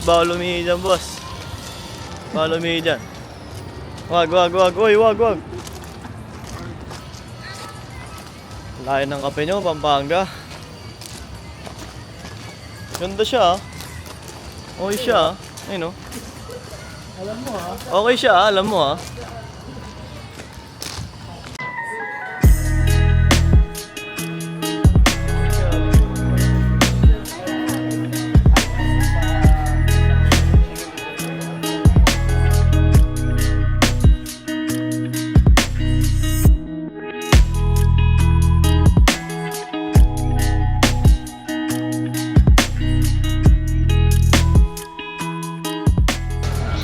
bawal lumihi dyan, boss. Bawal lumihi dyan. Wag. Uy, wag. Layo ng kape nyo, Pampanga. Ganda siya, ah. Okay siya, ah. Ayun, oh. Alam mo ha? Okay siya, ah. Alam mo, ah.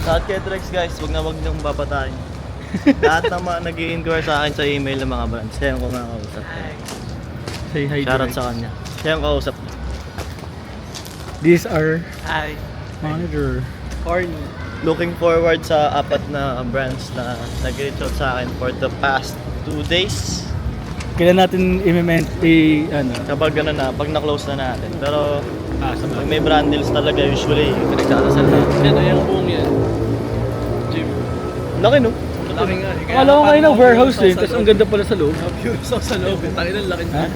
Sa Ketrex guys, wag niyong babatayin. Lahat ng mga nag-i-inquire sa akin sa email ng mga brands, siya yung kumakausap. Say hi. Shoutout sa kanya. Siya yung kausap. These are Hi. monitor. Horny. Looking forward sa apat na brands na nag-reach out sa akin for the past 2 days. Kailan natin ano? Kapag gano'n na, pag na-close na natin. Pero pag may brand deals talaga, usually pinagsasasal na. Yan, yung buong yan. Gym. Laki no? Laki nga. Akala ko kayo ng warehouse eh, tapos ang ganda pala sa loob. Pure sauce sa loob. Tangin ang laki Ha? na.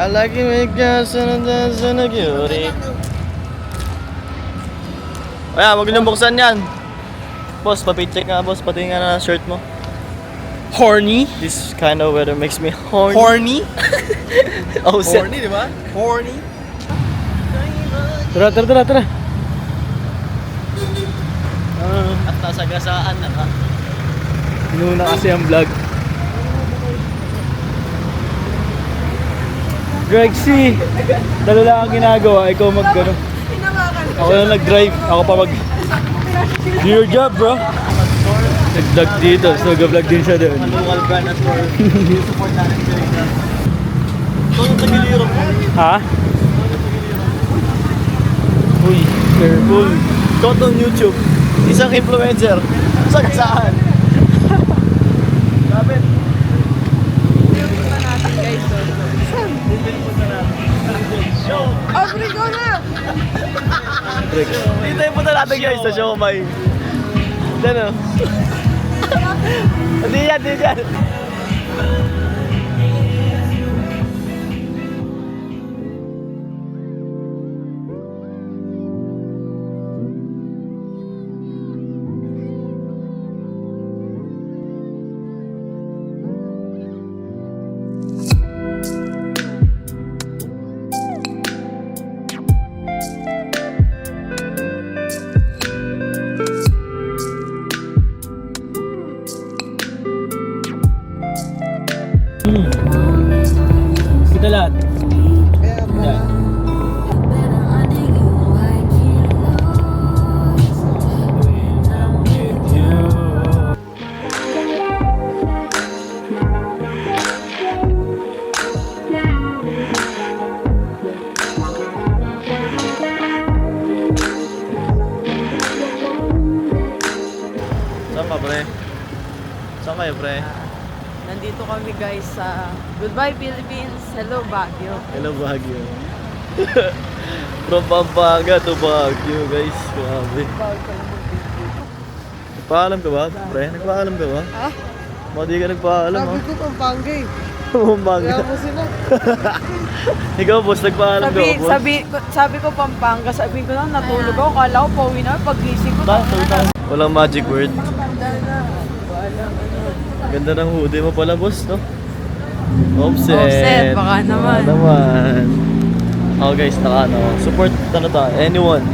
I like you make us sa nagyuri. Kaya, wag niyong buksan yan. Boss, papi-check nga boss, pati nga na shirt mo. Horny? This kind of weather makes me horny. Horny? Oh, shit. Horny, di ba? Horny? Tara. At nasa gasaan na ka. Inuna kasi ang vlog. Grexy, dalo lang ang ginagawa, ikaw mag-ano. Ako lang nag-drive, ako pa mag... Do your job, bro. Nag-vlog dito, so nag-vlog din siya doon. Local brand at for support natin sila. Ito yung tagiliro mo. Ha? Uy, careful. Ito on YouTube. Isang influencer. Sa gasaan. Lapit. Open ko na! Dito yung punta natin guys sa Siomay. Diyan o. Hindi yan. Kita lahat. Yan. Saan ka pre? Saan kayo pre? Nandito kami guys sa Goodbye Philippines, Hello Baguio. Hello Baguio. From Pampanga to Baguio guys. Grabe. Nagpaalam ka ba pre? Nagpaalam ka ba? Ha? Bakit di ka nagpaalam ha? Sabi ko Pampanga eh. Pampanga. Kaya mo sila. Ikaw boss, nagpaalam ka ba boss? Sabi ko Pampanga, sabi ko lang natulog ako, kala ko pauwi na, pag-gising ko. Walang magic word. Matanda na. Ganda ng hoodie mo pala boss, no? Offset. Offset, baka naman. Baka naman. Oh guys, support na to, anyone.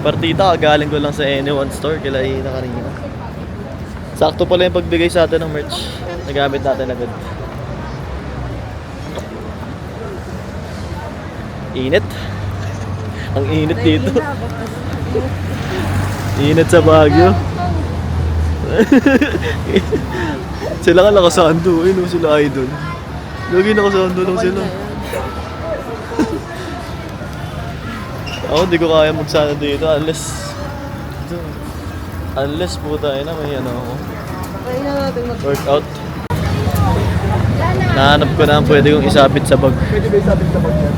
Partita, galing ko lang sa anyone store, kila Ina kanina. Sakto pala yung pagbigay sa atin ng merch. Nagamit natin agad. Init. Ang init dito. Init sa Baguio. Sila ka nakasando, sila idol. Lagi nakasando lang sila. Ako di ko kaya magsana dito unless puta na may ano ako. Workout. Nahanap ko na ang pwede kong isabit sa bag. Pwede ba isabit sa bag yan?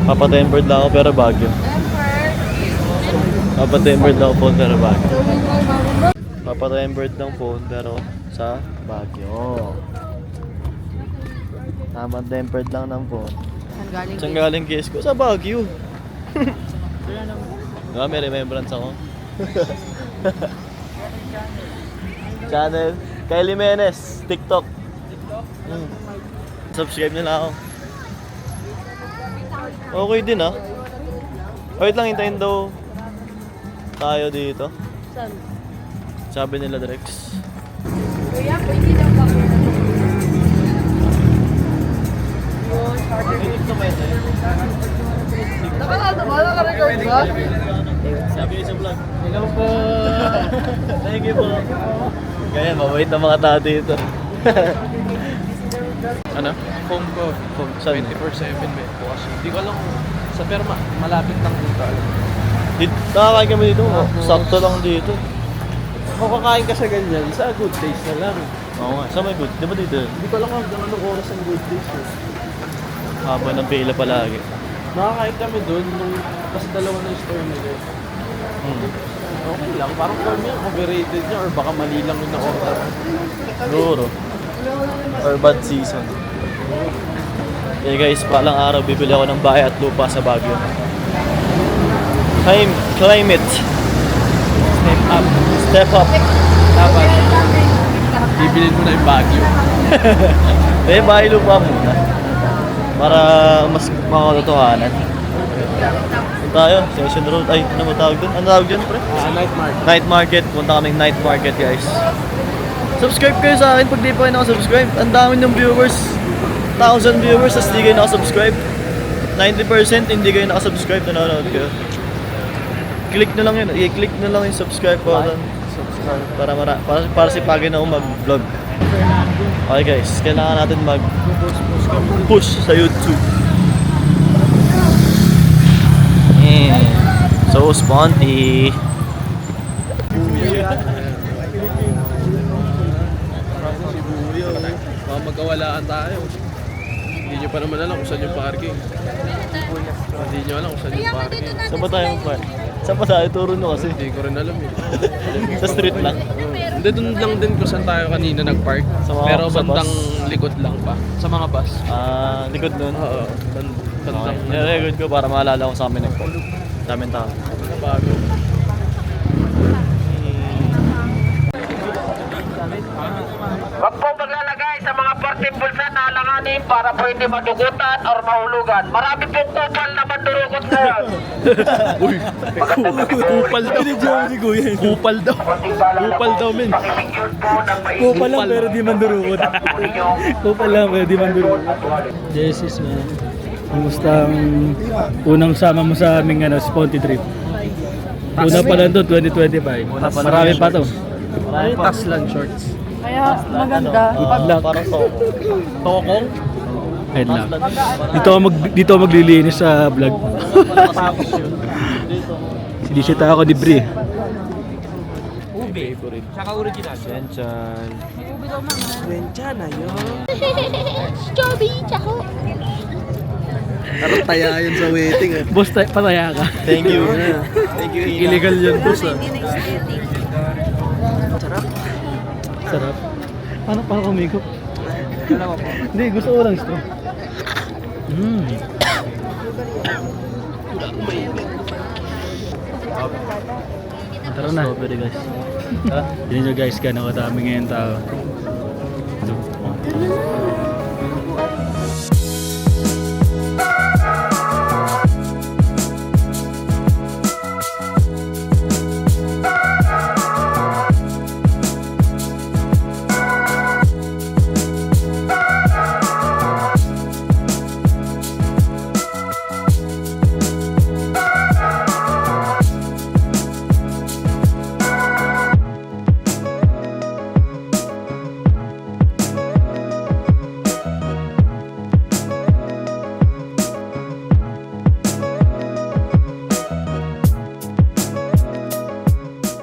Papatempered lang ako pero Baguio. Papatempered lang ako phone pero Baguio. Papatempered ng phone pero sa Baguio. Tamang tempered lang ng phone. Saan galing? Saan galing case ko? Sa Baguio. Diba, may remembrance ako. Channel, Kylie Menes, TikTok. Subscribe nila ako. Okay din ah. Wait lang, hintayin daw tayo dito. Saan? Sabi nila Drex. Kuya, pwede daw ba? Naka-record ba? Sabi niya sa vlog. Hello po! Thank you po. Kaya mabait na mga tao dito. Ano? Phone ko. Phone, saan? 24/7 may bukas. Hindi ko alam kung sa perma. Malapit lang dito. Nakakain kami dito. Sakto lang dito. Kung kakain ka sa ganyan, sa good taste na lang. Oo nga. Saan may good? Di ba dito? Hindi ko alam kung hanggang anong oras ang good taste eh. Haba ng pila palagi. Nakakain kami doon nung kasi dalawa na yung store nila. Okay lang. Parang for me, overrated niya or baka mali lang yung na-order. Siguro. Or bad season. Okay guys, palang araw bibili ako ng bahay at lupa sa Baguio. Climate. Step up. Step up. Dapat. Bibilin mo na yung Baguio. Eh, bahay lupa muna. Para mas makatotohanan. Tayo, Session Road. Ay, ano mo tawag dun? Ano tawag dun, pre? Night market. Night market. Punta kaming night market, guys. Subscribe kayo sa akin pag di pa kayo nakasubscribe. Ang dami ng viewers. 1,000 viewers, tas di kayo nakasubscribe. 90% hindi kayo nakasubscribe, nanonood kayo. Click na lang yun. I-click na lang yung subscribe button. Subscribe. Para sipagin ako mag-vlog. Okay guys, kailangan natin mag-push sa YouTube. So sponty. Si Buyo. Baka magkawalaan tayo. Hindi nyo pa naman alam kung saan yung parking. Hindi nyo alam kung saan yung parking. Saan ba tayo mag-park? Saan ba tayo? Turo nyo kasi. Hindi ko rin alam eh. Sa street lang. Hindi, doon lang din kung saan tayo kanina nag-park. Sa mga- Pero sa bandang bus? likod lang pa. Sa mga bus. Likod nun. Oo. Okay. Bandang Nirecord ko para maalala ko sa amin nag-park. Daming tao. bago. Huwag po maglalagay sa mga parteng bulsa na alanganin para pwede madugutan or mahulugan. Marami pong kupal na mandurukot ngayon. Uy! Kupal daw. Kupal daw. Kupal daw, men. Pakipicture po ng maigit Kupal lang pero di mandurukot. po ninyong Kupal lang pero di mandurukot. Jesus man. Kumusta ang unang sama mo sa aming Sponty trip? Una pa lang to, 2025. Marami pa to. Taslan shorts. Kaya maganda. Good luck. Parang toko. Tokong? Head lang. Dito ako maglilinis sa vlog. Sinisita ako ni Bri. Favorite. Tsaka original. Senchan. Wenchana yun. Chubby, tsako. Parang taya yun sa waiting eh. Boss, pataya ka. Thank you. Thank you, Ina. Illegal yun, boss. Hindi na aesthetic. Sarap. Paano kumikop? Dalawa po. Hindi, gusto ko lang straw. Tara na. Strawberry guys. Yun nyo guys, gano'n kadami ngayon tao.